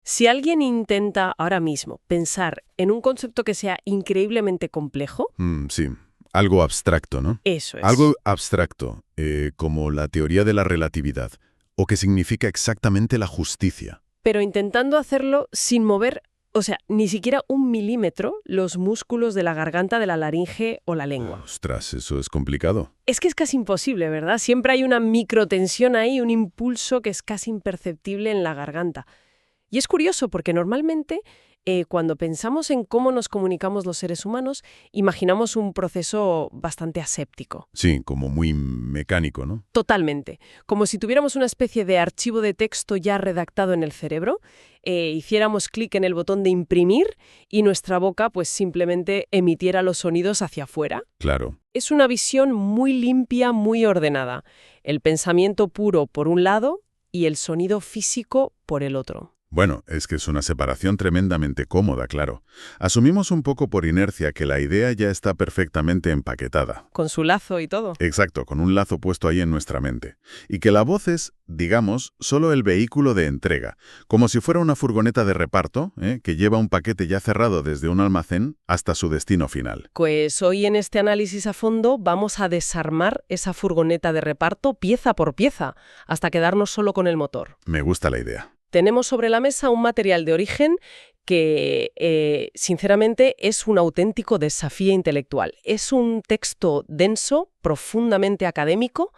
Si alguien intenta ahora mismo pensar en un concepto que sea increíblemente complejo, Sí, algo abstracto, ¿no? eso es. Algo abstracto, como la teoría de la relatividad, o que significa exactamente la justicia. Pero intentando hacerlo sin mover, o sea, ni siquiera un milímetro los músculos de la garganta, de la laringe o la lengua. Ostras, eso es complicado. Es que es casi imposible, ¿verdad? Siempre hay una microtensión ahí, un impulso que es casi imperceptible en la garganta. Y es curioso porque normalmente cuando pensamos en cómo nos comunicamos los seres humanos, imaginamos un proceso bastante aséptico. Sí, como muy mecánico, ¿no? Totalmente. Como si tuviéramos una especie de archivo de texto ya redactado en el cerebro, hiciéramos clic en el botón de imprimir y nuestra boca pues simplemente emitiera los sonidos hacia afuera. Claro. Es una visión muy limpia, muy ordenada. El pensamiento puro por un lado y el sonido físico por el otro. Bueno, es que es una separación tremendamente cómoda, claro. Asumimos un poco por inercia que la idea ya está perfectamente empaquetada. Con su lazo y todo. Exacto, con un lazo puesto ahí en nuestra mente. Y que la voz es, digamos, solo el vehículo de entrega, como si fuera una furgoneta de reparto, que lleva un paquete ya cerrado desde un almacén hasta su destino final. Pues hoy en este análisis a fondo vamos a desarmar esa furgoneta de reparto pieza por pieza, hasta quedarnos solo con el motor. Me gusta la idea. Tenemos sobre la mesa un material de origen que, sinceramente, es un auténtico desafío intelectual. Es un texto denso, profundamente académico,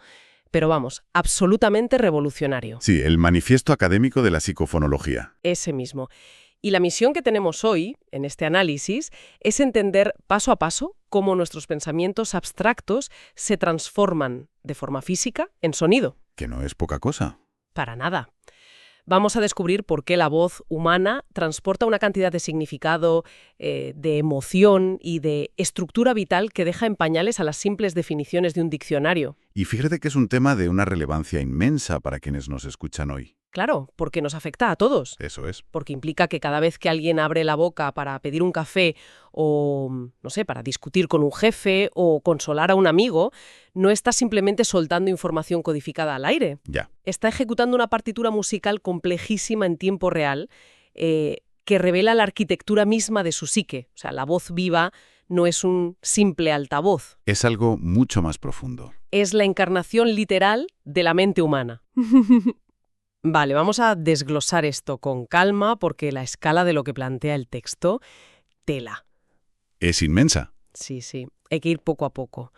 pero vamos, absolutamente revolucionario. Sí, el manifiesto académico de la psicofonología. Ese mismo. Y la misión que tenemos hoy, en este análisis, es entender paso a paso cómo nuestros pensamientos abstractos se transforman de forma física en sonido. Que no es poca cosa. Para nada. Vamos a descubrir por qué la voz humana transporta una cantidad de significado, de emoción y de estructura vital que deja en pañales a las simples definiciones de un diccionario. Y fíjate que es un tema de una relevancia inmensa para quienes nos escuchan hoy. Claro, porque nos afecta a todos. Eso es. Porque implica que cada vez que alguien abre la boca para pedir un café o, no sé, para discutir con un jefe o consolar a un amigo, no está simplemente soltando información codificada al aire. Ya. Está ejecutando una partitura musical complejísima en tiempo real que revela la arquitectura misma de su psique. O sea, la voz viva no es un simple altavoz. Es algo mucho más profundo. Es la encarnación literal de la mente humana. Vale, vamos a desglosar esto con calma porque la escala de lo que plantea el texto, tela. Es inmensa. Sí, sí, hay que ir poco a poco.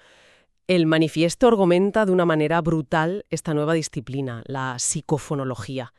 El manifiesto argumenta de una manera brutal esta nueva disciplina, la psicofonología,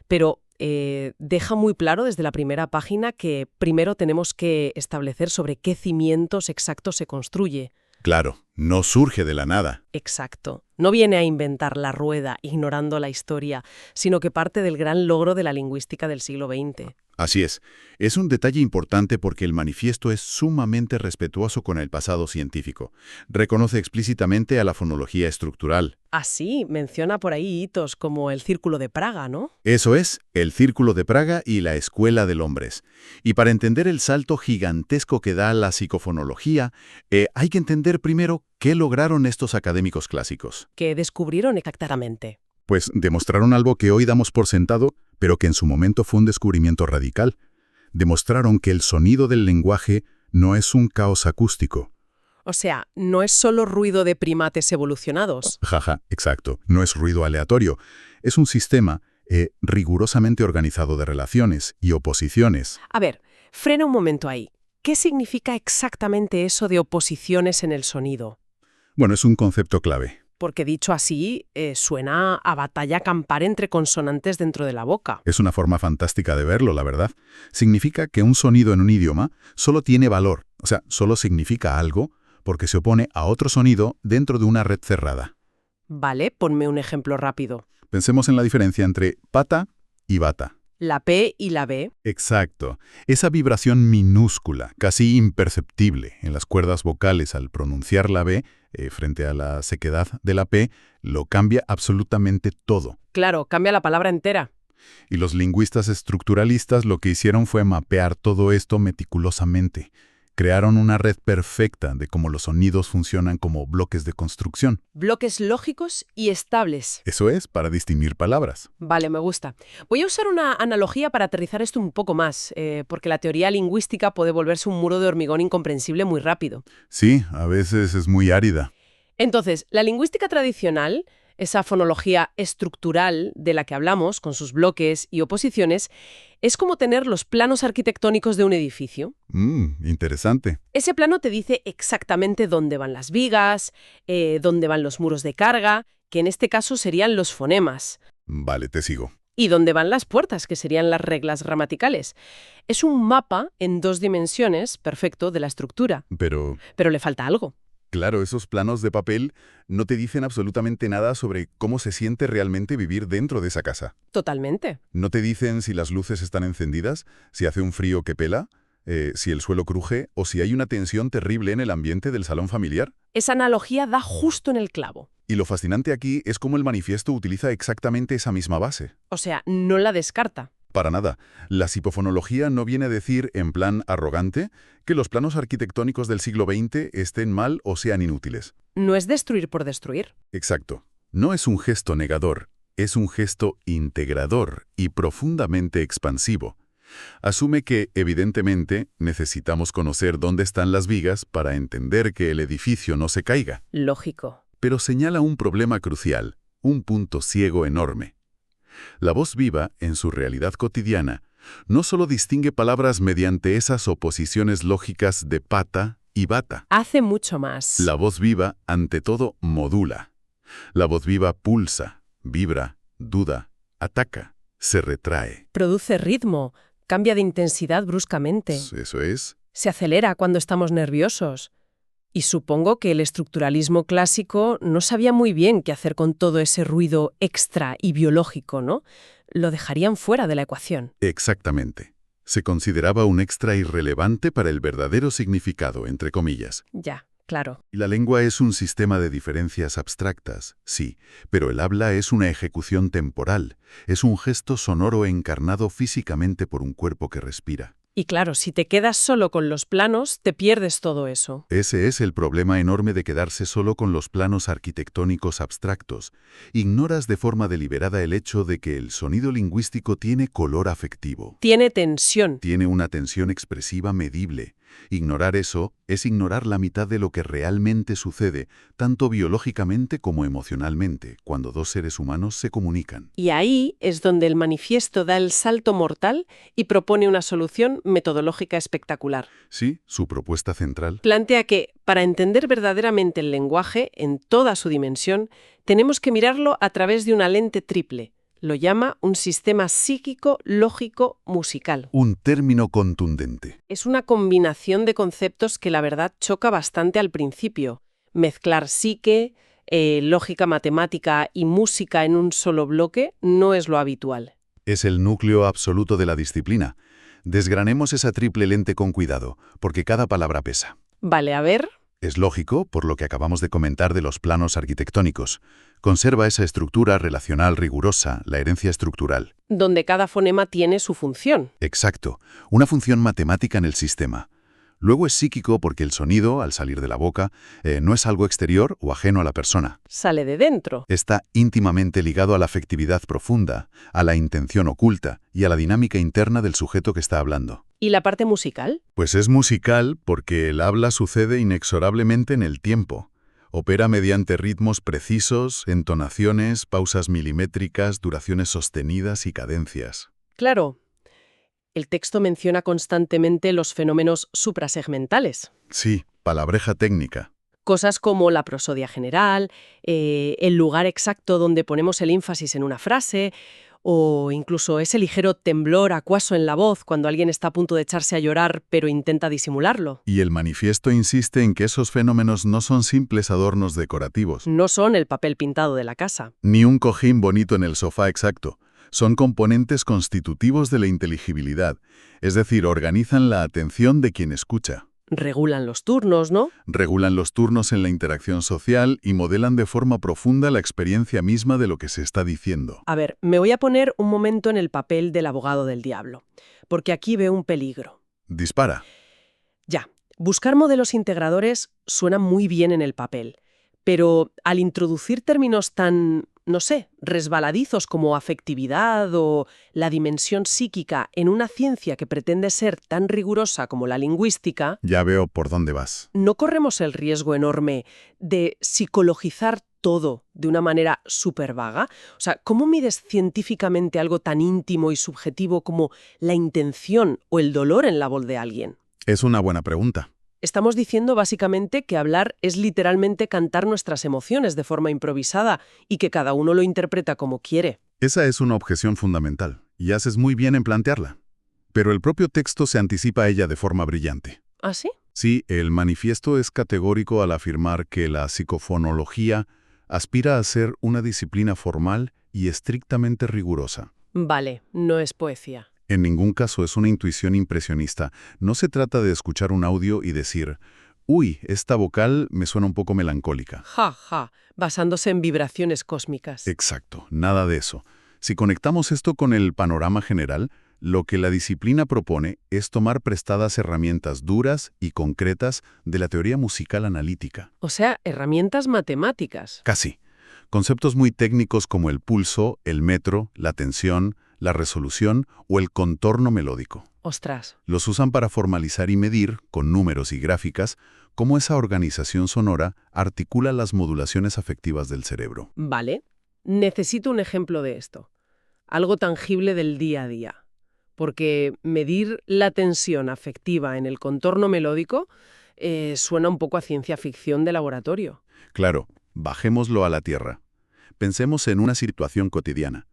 pero deja muy claro desde la primera página que primero tenemos que establecer sobre qué cimientos exactos se construye. Claro, no surge de la nada. Exacto. No viene a inventar la rueda ignorando la historia, sino que parte del gran logro de la lingüística del siglo XX. Así es. Es un detalle importante porque el manifiesto es sumamente respetuoso con el pasado científico. Reconoce explícitamente a la fonología estructural. Así, menciona por ahí hitos como el Círculo de Praga, ¿no? Eso es, el Círculo de Praga y la Escuela del Hombres. Y para entender el salto gigantesco que da la psicofonología, hay que entender primero qué lograron estos académicos clásicos. Que descubrieron exactamente. Pues demostraron algo que hoy damos por sentado, pero que en su momento fue un descubrimiento radical. Demostraron que el sonido del lenguaje no es un caos acústico. O sea, no es solo ruido de primates evolucionados. Jaja, exacto. No es ruido aleatorio. Es un sistema rigurosamente organizado de relaciones y oposiciones. A ver, frena un momento ahí. ¿Qué significa exactamente eso de oposiciones en el sonido? Bueno, es un concepto clave. Porque dicho así, suena a batalla campal entre consonantes dentro de la boca. Es una forma fantástica de verlo, la verdad. Significa que un sonido en un idioma solo tiene valor, o sea, solo significa algo porque se opone a otro sonido dentro de una red cerrada. Vale, ponme un ejemplo rápido. Pensemos en la diferencia entre pata y bata. La P y la B. Exacto. Esa vibración minúscula, casi imperceptible en las cuerdas vocales al pronunciar la B frente a la sequedad de la P, lo cambia absolutamente todo. Claro, cambia la palabra entera. Y los lingüistas estructuralistas lo que hicieron fue mapear todo esto meticulosamente. Crearon una red perfecta de cómo los sonidos funcionan como bloques de construcción. Bloques lógicos y estables. Eso es, para distinguir palabras. Vale, me gusta. Voy a usar una analogía para aterrizar esto un poco más, porque la teoría lingüística puede volverse un muro de hormigón incomprensible muy rápido. Sí, a veces es muy árida. Entonces, la lingüística tradicional, esa fonología estructural de la que hablamos, con sus bloques y oposiciones, es como tener los planos arquitectónicos de un edificio. Interesante. Ese plano te dice exactamente dónde van las vigas, dónde van los muros de carga, que en este caso serían los fonemas, Vale, te sigo. y dónde van las puertas, que serían las reglas gramaticales. Es un mapa en 2 dimensiones, perfecto, de la estructura, Pero, pero le falta algo. claro, esos planos de papel no te dicen absolutamente nada sobre cómo se siente realmente vivir dentro de esa casa. Totalmente. No te dicen si las luces están encendidas, si hace un frío que pela, si el suelo cruje o si hay una tensión terrible en el ambiente del salón familiar. Esa analogía da justo en el clavo. Y lo fascinante aquí es cómo el manifiesto utiliza exactamente esa misma base. O sea, no la descarta. Para nada. La psicofonología no viene a decir, en plan arrogante, que los planos arquitectónicos del siglo XX estén mal o sean inútiles. No es destruir por destruir. Exacto. No es un gesto negador, es un gesto integrador y profundamente expansivo. Asume que, evidentemente, necesitamos conocer dónde están las vigas para entender que el edificio no se caiga. Lógico. Pero señala un problema crucial, un punto ciego enorme. La voz viva, en su realidad cotidiana, no solo distingue palabras mediante esas oposiciones lógicas de pata y bata. Hace mucho más. La voz viva, ante todo, modula. La voz viva pulsa, vibra, duda, ataca, se retrae. Produce ritmo, cambia de intensidad bruscamente. Eso es. Se acelera cuando estamos nerviosos. Y supongo que el estructuralismo clásico no sabía muy bien qué hacer con todo ese ruido extra y biológico, ¿no? Lo dejarían fuera de la ecuación. Exactamente. Se consideraba un extra irrelevante para el verdadero significado, entre comillas. Ya, claro. La lengua es un sistema de diferencias abstractas, sí, pero el habla es una ejecución temporal, es un gesto sonoro encarnado físicamente por un cuerpo que respira. Y claro, si te quedas solo con los planos, te pierdes todo eso. Ese es el problema enorme de quedarse solo con los planos arquitectónicos abstractos. Ignoras de forma deliberada el hecho de que el sonido lingüístico tiene color afectivo. Tiene tensión. Tiene una tensión expresiva medible. Ignorar eso es ignorar la mitad de lo que realmente sucede, tanto biológicamente como emocionalmente, cuando dos seres humanos se comunican. Y ahí es donde el manifiesto da el salto mortal y propone una solución metodológica espectacular. Sí, su propuesta central. Plantea que, para entender verdaderamente el lenguaje en toda su dimensión, tenemos que mirarlo a través de una lente triple. Lo llama un sistema psíquico, lógico, musical. Un término contundente. Es una combinación de conceptos que la verdad choca bastante al principio. Mezclar psique, lógica matemática y música en un solo bloque no es lo habitual. Es el núcleo absoluto de la disciplina. Desgranemos esa triple lente con cuidado, porque cada palabra pesa. Vale, a ver. Es lógico, por lo que acabamos de comentar de los planos arquitectónicos. Conserva esa estructura relacional rigurosa, la herencia estructural. Donde cada fonema tiene su función. Exacto, una función matemática en el sistema. Luego es psíquico porque el sonido, al salir de la boca, no es algo exterior o ajeno a la persona. Sale de dentro. Está íntimamente ligado a la afectividad profunda, a la intención oculta y a la dinámica interna del sujeto que está hablando. ¿Y la parte musical? Pues es musical porque el habla sucede inexorablemente en el tiempo. Opera mediante ritmos precisos, entonaciones, pausas milimétricas, duraciones sostenidas y cadencias. Claro. El texto menciona constantemente los fenómenos suprasegmentales. Sí, palabreja técnica. Cosas como la prosodia general, el lugar exacto donde ponemos el énfasis en una frase, o incluso ese ligero temblor acuoso en la voz cuando alguien está a punto de echarse a llorar pero intenta disimularlo. Y el manifiesto insiste en que esos fenómenos no son simples adornos decorativos. No son el papel pintado de la casa. Ni un cojín bonito en el sofá exacto. Son componentes constitutivos de la inteligibilidad, es decir, organizan la atención de quien escucha. Regulan los turnos, ¿no? Regulan los turnos en la interacción social y modelan de forma profunda la experiencia misma de lo que se está diciendo. A ver, me voy a poner un momento en el papel del abogado del diablo, porque aquí veo un peligro. Dispara. Ya, Buscar modelos integradores suena muy bien en el papel, pero al introducir términos tan, no sé, resbaladizos como afectividad o la dimensión psíquica en una ciencia que pretende ser tan rigurosa como la lingüística, Ya veo por dónde vas. ¿no corremos el riesgo enorme de psicologizar todo de una manera súper vaga? O sea, ¿cómo mides científicamente algo tan íntimo y subjetivo como la intención o el dolor en la voz de alguien? Es una buena pregunta. Estamos diciendo básicamente que hablar es literalmente cantar nuestras emociones de forma improvisada y que cada uno lo interpreta como quiere. Esa es una objeción fundamental, y haces muy bien en plantearla. Pero el propio texto se anticipa a ella de forma brillante. ¿Ah, sí? Sí, el manifiesto es categórico al afirmar que la psicofonología aspira a ser una disciplina formal y estrictamente rigurosa. Vale, no es poesía. En ningún caso es una intuición impresionista. No se trata de escuchar un audio y decir, «Uy, esta vocal me suena un poco melancólica». Ja, ja, basándose en vibraciones cósmicas. Exacto, nada de eso. Si conectamos esto con el panorama general, lo que la disciplina propone es tomar prestadas herramientas duras y concretas de la teoría musical analítica. O sea, herramientas matemáticas. Casi. Conceptos muy técnicos como el pulso, el metro, la tensión, la resolución o el contorno melódico. Ostras. Los usan para formalizar y medir, con números y gráficas, cómo esa organización sonora articula las modulaciones afectivas del cerebro. Vale. Necesito un ejemplo de esto. Algo tangible del día a día. Porque medir la tensión afectiva en el contorno melódico suena un poco a ciencia ficción de laboratorio. Claro, bajémoslo a la tierra. Pensemos en una situación cotidiana.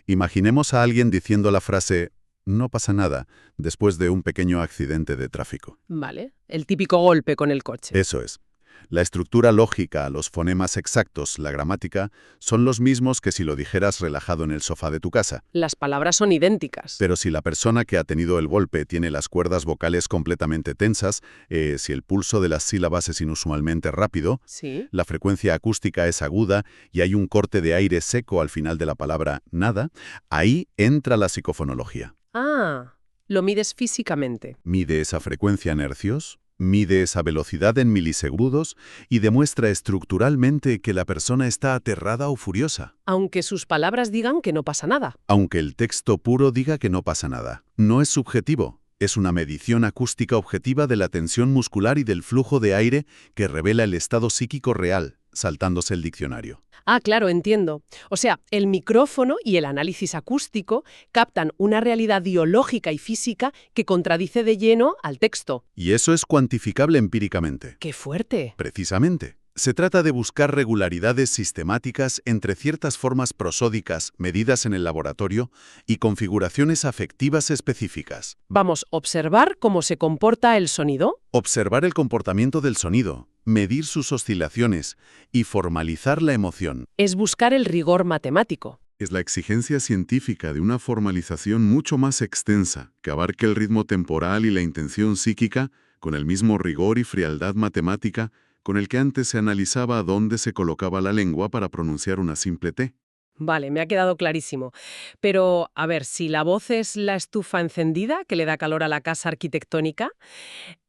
Imaginemos a alguien diciendo la frase «no pasa nada» después de un pequeño accidente de tráfico. Vale. El típico golpe con el coche. Eso es. La estructura lógica, los fonemas exactos, la gramática, son los mismos que si lo dijeras relajado en el sofá de tu casa. Las palabras son idénticas. Pero si la persona que ha tenido el golpe tiene las cuerdas vocales completamente tensas, si el pulso de las sílabas es inusualmente rápido, Sí. la frecuencia acústica es aguda y hay un corte de aire seco al final de la palabra nada, ahí entra la psicofonología. Ah, lo mides físicamente. Mide esa frecuencia en hercios, mide esa velocidad en milisegundos y demuestra estructuralmente que la persona está aterrada o furiosa. Aunque sus palabras digan que no pasa nada. Aunque el texto puro diga que no pasa nada. No es subjetivo. Es una medición acústica objetiva de la tensión muscular y del flujo de aire que revela el estado psíquico real, saltándose el diccionario. Ah, claro, entiendo. O sea, el micrófono y el análisis acústico captan una realidad biológica y física que contradice de lleno al texto. Y eso es cuantificable empíricamente. ¡Qué fuerte! Precisamente. Se trata de buscar regularidades sistemáticas entre ciertas formas prosódicas medidas en el laboratorio y configuraciones afectivas específicas. Vamos, observar cómo se comporta el sonido. Observar el comportamiento del sonido, medir sus oscilaciones y formalizar la emoción. Es buscar el rigor matemático. Es la exigencia científica de una formalización mucho más extensa, que abarque el ritmo temporal y la intención psíquica, con el mismo rigor y frialdad matemática con el que antes se analizaba dónde se colocaba la lengua para pronunciar una simple T. Vale, me ha quedado clarísimo. Pero, a ver, si la voz es la estufa encendida que le da calor a la casa arquitectónica,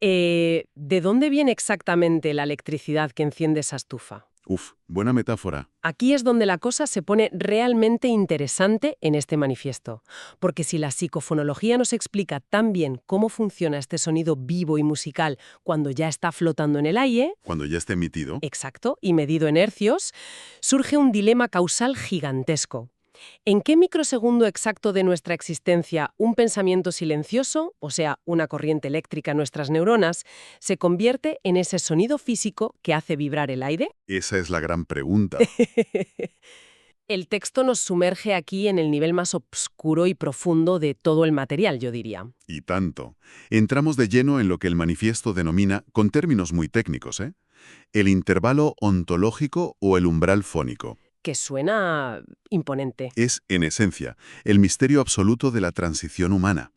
¿de dónde viene exactamente la electricidad que enciende esa estufa? Uf, buena metáfora. Aquí es donde la cosa se pone realmente interesante en este manifiesto, porque si la psicofonología nos explica tan bien cómo funciona este sonido vivo y musical cuando ya está flotando en el aire, Cuando ya esté emitido. exacto, y medido en hercios, surge un dilema causal gigantesco. ¿En qué microsegundo exacto de nuestra existencia un pensamiento silencioso, o sea, una corriente eléctrica en nuestras neuronas, se convierte en ese sonido físico que hace vibrar el aire? Esa es la gran pregunta. El texto nos sumerge aquí en el nivel más oscuro y profundo de todo el material, yo diría. Y tanto. Entramos de lleno en lo que el manifiesto denomina, con términos muy técnicos, el intervalo ontológico o el umbral fónico. Que suena imponente. Es, en esencia, el misterio absoluto de la transición humana.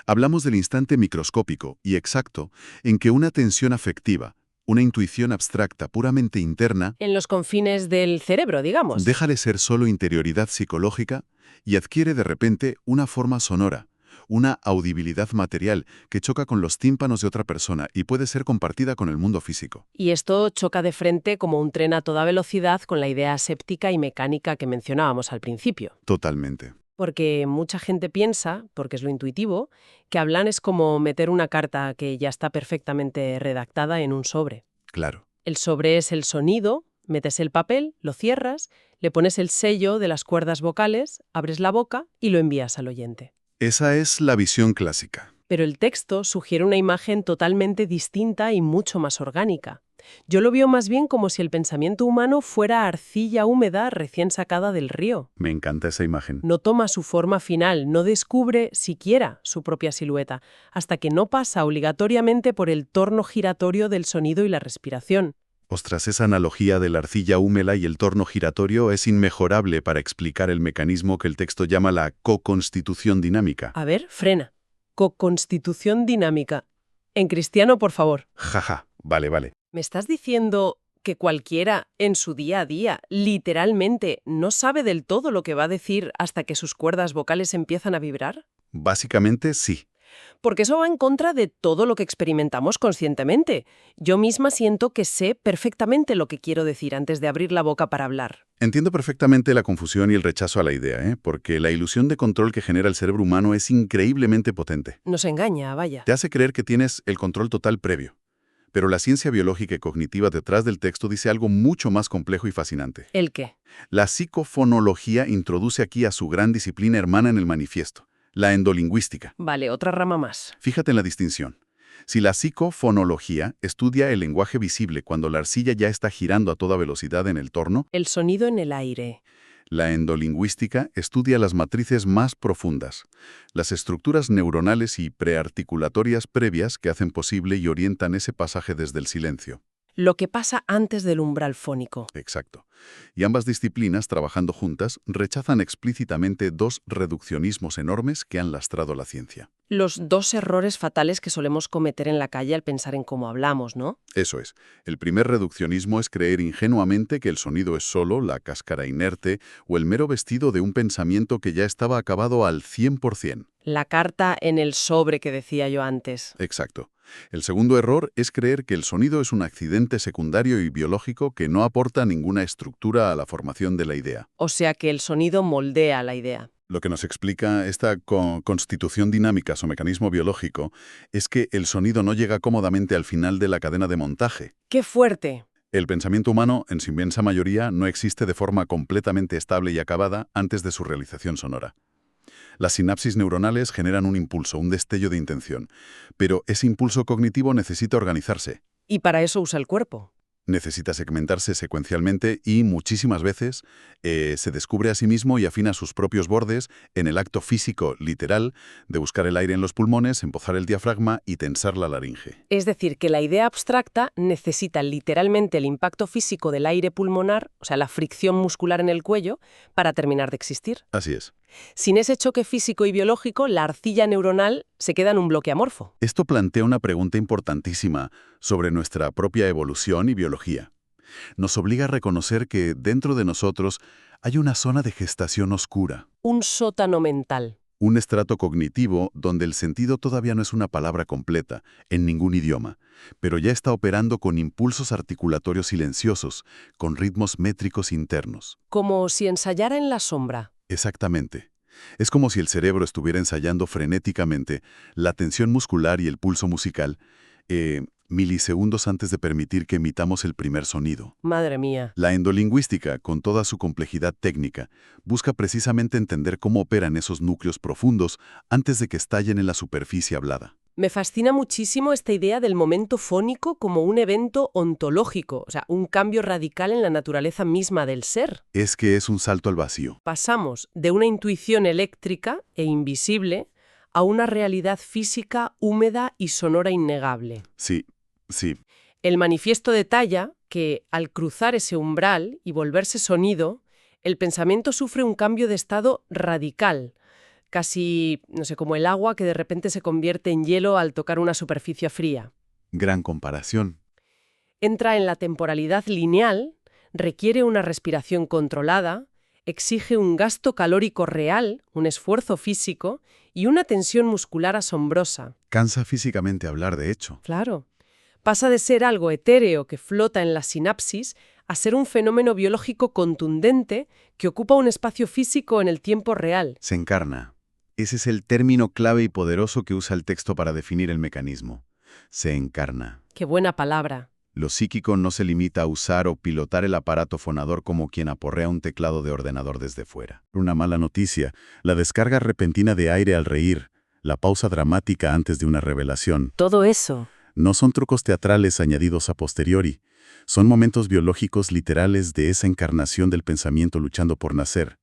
Hablamos del instante microscópico y exacto en que una tensión afectiva, una intuición abstracta puramente interna, En los confines del cerebro, digamos. deja de ser solo interioridad psicológica y adquiere de repente una forma sonora, una audibilidad material que choca con los tímpanos de otra persona y puede ser compartida con el mundo físico. Y esto choca de frente como un tren a toda velocidad con la idea aséptica y mecánica que mencionábamos al principio. Totalmente. Porque mucha gente piensa, porque es lo intuitivo, que hablar es como meter una carta que ya está perfectamente redactada en un sobre. Claro. El sobre es el sonido, metes el papel, lo cierras, le pones el sello de las cuerdas vocales, abres la boca y lo envías al oyente. Esa es la visión clásica. Pero el texto sugiere una imagen totalmente distinta y mucho más orgánica. Yo lo veo más bien como si el pensamiento humano fuera arcilla húmeda recién sacada del río. Me encanta esa imagen. No toma su forma final, no descubre siquiera su propia silueta, hasta que no pasa obligatoriamente por el torno giratorio del sonido y la respiración. Ostras, esa analogía de la arcilla húmeda y el torno giratorio es inmejorable para explicar el mecanismo que el texto llama la co-constitución dinámica. A ver, frena. Co-constitución dinámica. En cristiano, por favor. Jaja, vale. ¿Me estás diciendo que cualquiera en su día a día literalmente no sabe del todo lo que va a decir hasta que sus cuerdas vocales empiezan a vibrar? Básicamente sí. Porque eso va en contra de todo lo que experimentamos conscientemente. Yo misma siento que sé perfectamente lo que quiero decir antes de abrir la boca para hablar. Entiendo perfectamente la confusión y el rechazo a la idea, porque la ilusión de control que genera el cerebro humano es increíblemente potente. Nos engaña, vaya. Te hace creer que tienes el control total previo. Pero la ciencia biológica y cognitiva detrás del texto dice algo mucho más complejo y fascinante. ¿El qué? La psicofonología introduce aquí a su gran disciplina hermana en el manifiesto, la endolingüística. Vale, otra rama más. Fíjate en la distinción. Si la psicofonología estudia el lenguaje visible cuando la arcilla ya está girando a toda velocidad en el torno, El sonido en el aire. la endolingüística estudia las matrices más profundas, las estructuras neuronales y prearticulatorias previas que hacen posible y orientan ese pasaje desde el silencio. Lo que pasa antes del umbral fónico. Exacto. Y ambas disciplinas, trabajando juntas, rechazan explícitamente dos reduccionismos enormes que han lastrado la ciencia. Los dos errores fatales que solemos cometer en la calle al pensar en cómo hablamos, ¿no? Eso es. El primer reduccionismo es creer ingenuamente que el sonido es solo la cáscara inerte o el mero vestido de un pensamiento que ya estaba acabado al 100%. La carta en el sobre que decía yo antes. Exacto. El segundo error es creer que el sonido es un accidente secundario y biológico que no aporta ninguna estructura a la formación de la idea. O sea que el sonido moldea la idea. Lo que nos explica esta constitución dinámica o mecanismo biológico es que el sonido no llega cómodamente al final de la cadena de montaje. ¡Qué fuerte! El pensamiento humano, en su inmensa mayoría, no existe de forma completamente estable y acabada antes de su realización sonora. Las sinapsis neuronales generan un impulso, un destello de intención, pero ese impulso cognitivo necesita organizarse. Y para eso usa el cuerpo. Necesita segmentarse secuencialmente y muchísimas veces se descubre a sí mismo y afina sus propios bordes en el acto físico literal de buscar el aire en los pulmones, empozar el diafragma y tensar la laringe. Es decir, que la idea abstracta necesita literalmente el impacto físico del aire pulmonar, o sea, la fricción muscular en el cuello, para terminar de existir. Así es. Sin ese choque físico y biológico, la arcilla neuronal se queda en un bloque amorfo. Esto plantea una pregunta importantísima sobre nuestra propia evolución y biología. Nos obliga a reconocer que dentro de nosotros hay una zona de gestación oscura, Un sótano mental. un estrato cognitivo donde el sentido todavía no es una palabra completa en ningún idioma, pero ya está operando con impulsos articulatorios silenciosos, con ritmos métricos internos. Como si ensayara en la sombra. Exactamente. Es como si el cerebro estuviera ensayando frenéticamente la tensión muscular y el pulso musical, milisegundos antes de permitir que emitamos el primer sonido. Madre mía. La endolingüística, con toda su complejidad técnica, busca precisamente entender cómo operan esos núcleos profundos antes de que estallen en la superficie hablada. Me fascina muchísimo esta idea del momento fónico como un evento ontológico, o sea, un cambio radical en la naturaleza misma del ser. Es que es un salto al vacío. Pasamos de una intuición eléctrica e invisible a una realidad física, húmeda y sonora innegable. Sí. El manifiesto detalla que, al cruzar ese umbral y volverse sonido, el pensamiento sufre un cambio de estado radical, casi, no sé, como el agua que de repente se convierte en hielo al tocar una superficie fría. Gran comparación. Entra en la temporalidad lineal, requiere una respiración controlada, exige un gasto calórico real, un esfuerzo físico y una tensión muscular asombrosa. Cansa físicamente hablar, de hecho. Claro. Pasa de ser algo etéreo que flota en la sinapsis a ser un fenómeno biológico contundente que ocupa un espacio físico en el tiempo real. Se encarna. Ese es el término clave y poderoso que usa el texto para definir el mecanismo. Se encarna. Qué buena palabra. Lo psíquico no se limita a usar o pilotar el aparato fonador como quien aporrea un teclado de ordenador desde fuera. Una mala noticia, la descarga repentina de aire al reír, la pausa dramática antes de una revelación. Todo eso. No son trucos teatrales añadidos a posteriori, son momentos biológicos literales de esa encarnación del pensamiento luchando por nacer.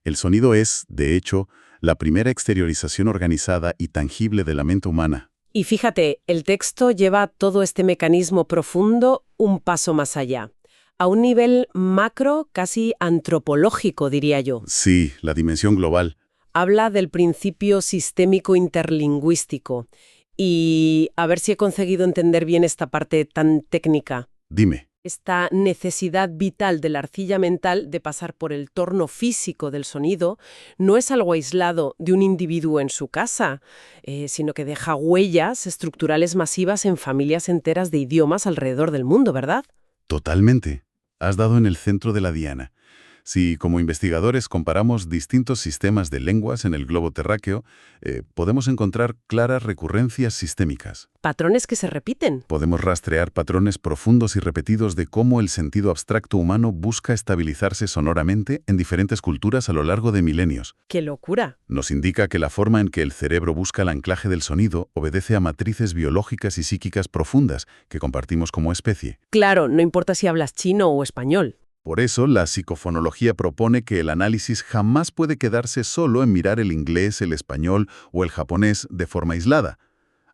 El sonido es, de hecho, la primera exteriorización organizada y tangible de la mente humana. Y fíjate, el texto lleva todo este mecanismo profundo un paso más allá, a un nivel macro, casi antropológico, diría yo. Sí, la dimensión global. Habla del principio sistémico interlingüístico. Y a ver si he conseguido entender bien esta parte tan técnica. Dime. Esta necesidad vital de la arcilla mental de pasar por el torno físico del sonido no es algo aislado de un individuo en su casa, sino que deja huellas estructurales masivas en familias enteras de idiomas alrededor del mundo, ¿verdad? Totalmente. Has dado en el centro de la diana. Si, como investigadores, comparamos distintos sistemas de lenguas en el globo terráqueo, podemos encontrar claras recurrencias sistémicas. Patrones que se repiten. Podemos rastrear patrones profundos y repetidos de cómo el sentido abstracto humano busca estabilizarse sonoramente en diferentes culturas a lo largo de milenios. ¡Qué locura! Nos indica que la forma en que el cerebro busca el anclaje del sonido obedece a matrices biológicas y psíquicas profundas que compartimos como especie. Claro, no importa si hablas chino o español. Por eso, la psicofonología propone que el análisis jamás puede quedarse solo en mirar el inglés, el español o el japonés de forma aislada.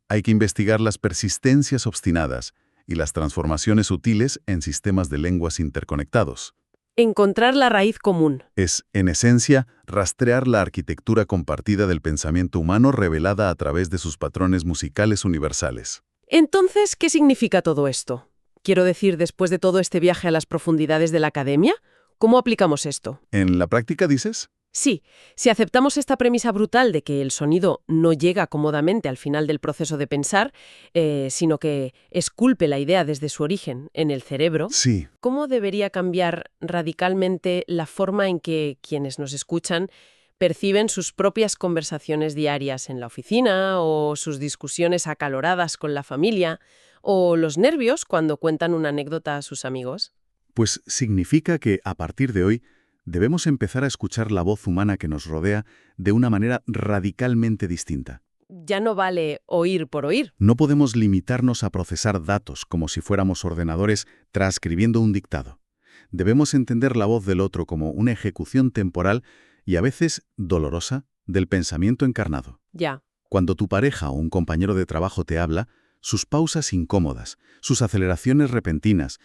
Hay que investigar las persistencias obstinadas y las transformaciones sutiles en sistemas de lenguas interconectados. Encontrar la raíz común. Es, en esencia, rastrear la arquitectura compartida del pensamiento humano revelada a través de sus patrones musicales universales. Entonces, ¿qué significa todo esto? Quiero decir, después de todo este viaje a las profundidades de la academia, ¿cómo aplicamos esto? ¿En la práctica dices? Sí, si aceptamos esta premisa brutal de que el sonido no llega cómodamente al final del proceso de pensar, sino que esculpe la idea desde su origen en el cerebro, Sí. ¿cómo debería cambiar radicalmente la forma en que quienes nos escuchan perciben sus propias conversaciones diarias en la oficina o sus discusiones acaloradas con la familia o los nervios cuando cuentan una anécdota a sus amigos? Pues significa que, a partir de hoy, debemos empezar a escuchar la voz humana que nos rodea de una manera radicalmente distinta. Ya no vale oír por oír. No podemos limitarnos a procesar datos como si fuéramos ordenadores transcribiendo un dictado. Debemos entender la voz del otro como una ejecución temporal y a veces dolorosa del pensamiento encarnado. Ya. Cuando tu pareja o un compañero de trabajo te habla, sus pausas incómodas, sus aceleraciones repentinas,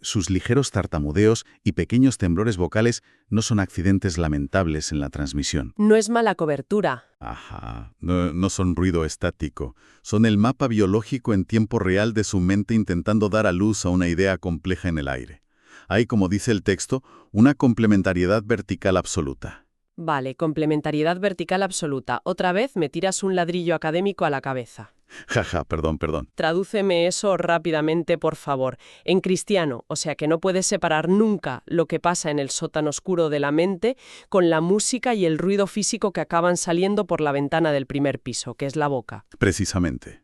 sus ligeros tartamudeos y pequeños temblores vocales no son accidentes lamentables en la transmisión. No es mala cobertura. Ajá, no son ruido estático. Son el mapa biológico en tiempo real de su mente intentando dar a luz a una idea compleja en el aire. Hay, como dice el texto, una complementariedad vertical absoluta. Vale, complementariedad vertical absoluta. Otra vez me tiras un ladrillo académico a la cabeza. Jaja, perdón. Tradúceme eso rápidamente, por favor. En cristiano, o sea que no puedes separar nunca lo que pasa en el sótano oscuro de la mente con la música y el ruido físico que acaban saliendo por la ventana del primer piso, que es la boca. Precisamente.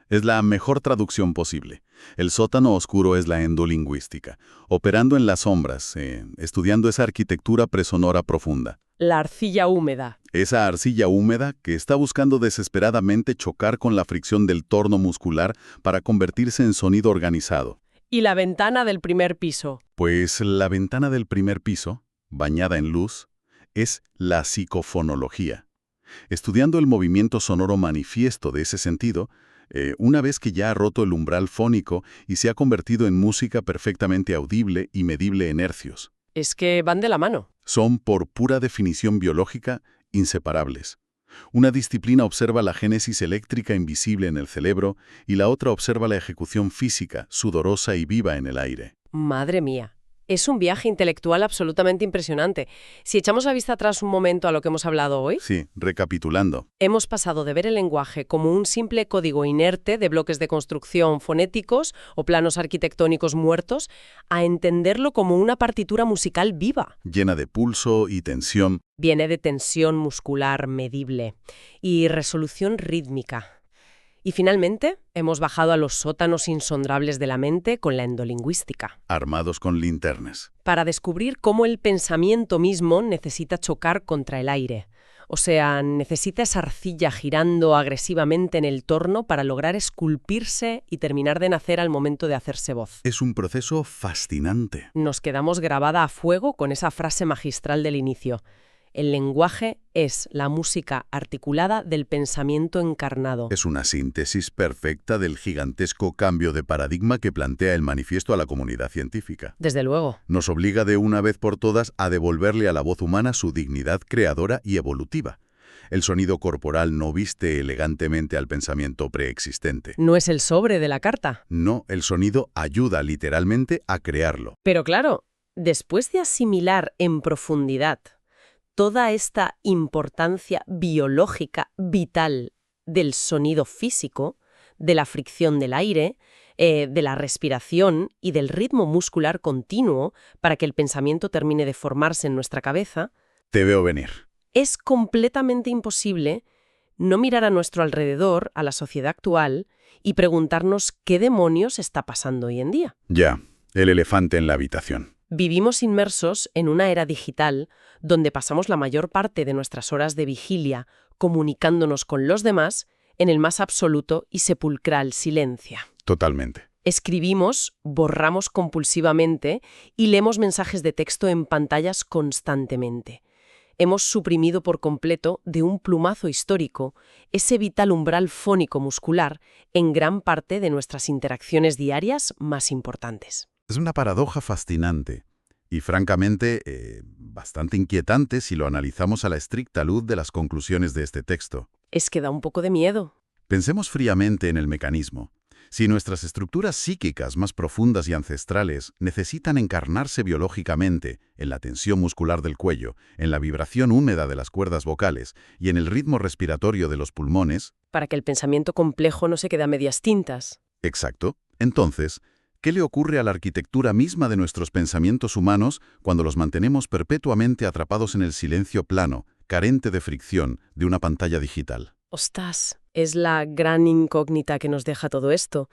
Es la mejor traducción posible. El sótano oscuro es la endolingüística, operando en las sombras, estudiando esa arquitectura presonora profunda. La arcilla húmeda. Esa arcilla húmeda que está buscando desesperadamente chocar con la fricción del torno muscular para convertirse en sonido organizado. Y la ventana del primer piso. Pues la ventana del primer piso, bañada en luz, es la psicofonología. Estudiando el movimiento sonoro manifiesto de ese sentido, una vez que ya ha roto el umbral fónico y se ha convertido en música perfectamente audible y medible en hercios. Es que van de la mano. Son, por pura definición biológica, inseparables. Una disciplina observa la génesis eléctrica invisible en el cerebro y la otra observa la ejecución física, sudorosa y viva en el aire. Madre mía. Es un viaje intelectual absolutamente impresionante. Si echamos la vista atrás un momento a lo que hemos hablado hoy, Sí, recapitulando. hemos pasado de ver el lenguaje como un simple código inerte de bloques de construcción fonéticos o planos arquitectónicos muertos a entenderlo como una partitura musical viva. Llena de pulso y tensión. Viene de tensión muscular medible y resolución rítmica. Y finalmente, hemos bajado a los sótanos insondables de la mente con la endolingüística, Armados con linternas. para descubrir cómo el pensamiento mismo necesita chocar contra el aire. O sea, necesita esa arcilla girando agresivamente en el torno para lograr esculpirse y terminar de nacer al momento de hacerse voz. Es un proceso fascinante. Nos quedamos grabada a fuego con esa frase magistral del inicio. El lenguaje es la música articulada del pensamiento encarnado. Es una síntesis perfecta del gigantesco cambio de paradigma que plantea el manifiesto a la comunidad científica. Desde luego. Nos obliga de una vez por todas a devolverle a la voz humana su dignidad creadora y evolutiva. El sonido corporal no viste elegantemente al pensamiento preexistente. No es el sobre de la carta. No, el sonido ayuda literalmente a crearlo. Pero claro, después de asimilar en profundidad toda esta importancia biológica vital del sonido físico, de la fricción del aire, de la respiración y del ritmo muscular continuo para que el pensamiento termine de formarse en nuestra cabeza, Te veo venir. es completamente imposible no mirar a nuestro alrededor, a la sociedad actual, y preguntarnos qué demonios está pasando hoy en día. Ya, el elefante en la habitación. Vivimos inmersos en una era digital donde pasamos la mayor parte de nuestras horas de vigilia comunicándonos con los demás en el más absoluto y sepulcral silencio. Totalmente. Escribimos, borramos compulsivamente y leemos mensajes de texto en pantallas constantemente. Hemos suprimido por completo, de un plumazo histórico, ese vital umbral fónico muscular en gran parte de nuestras interacciones diarias más importantes. Es una paradoja fascinante y, francamente, bastante inquietante si lo analizamos a la estricta luz de las conclusiones de este texto. Es que da un poco de miedo. Pensemos fríamente en el mecanismo. Si nuestras estructuras psíquicas más profundas y ancestrales necesitan encarnarse biológicamente en la tensión muscular del cuello, en la vibración húmeda de las cuerdas vocales y en el ritmo respiratorio de los pulmones, Para que el pensamiento complejo no se quede a medias tintas. exacto, entonces, ¿qué le ocurre a la arquitectura misma de nuestros pensamientos humanos cuando los mantenemos perpetuamente atrapados en el silencio plano, carente de fricción, de una pantalla digital? Ostras, es la gran incógnita que nos deja todo esto.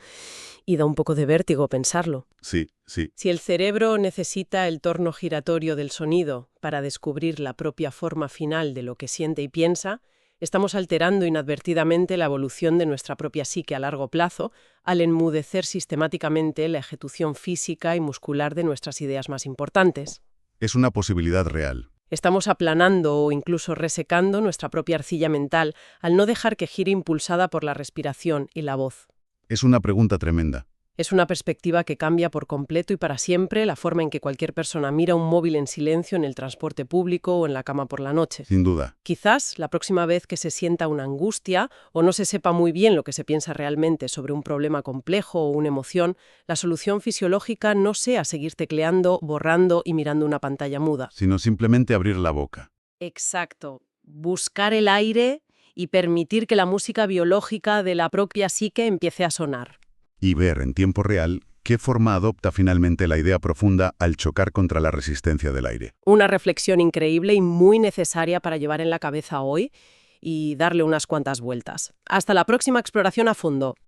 Y da un poco de vértigo pensarlo. Sí, sí. Si el cerebro necesita el torno giratorio del sonido para descubrir la propia forma final de lo que siente y piensa, estamos alterando inadvertidamente la evolución de nuestra propia psique a largo plazo al enmudecer sistemáticamente la ejecución física y muscular de nuestras ideas más importantes. Es una posibilidad real. Estamos aplanando o incluso resecando nuestra propia arcilla mental al no dejar que gire impulsada por la respiración y la voz. Es una pregunta tremenda. Es una perspectiva que cambia por completo y para siempre la forma en que cualquier persona mira un móvil en silencio en el transporte público o en la cama por la noche. Sin duda. Quizás la próxima vez que se sienta una angustia o no se sepa muy bien lo que se piensa realmente sobre un problema complejo o una emoción, la solución fisiológica no sea seguir tecleando, borrando y mirando una pantalla muda. Sino simplemente abrir la boca. Exacto. Buscar el aire y permitir que la música biológica de la propia psique empiece a sonar. Y ver en tiempo real qué forma adopta finalmente la idea profunda al chocar contra la resistencia del aire. Una reflexión increíble y muy necesaria para llevar en la cabeza hoy y darle unas cuantas vueltas. Hasta la próxima exploración a fondo.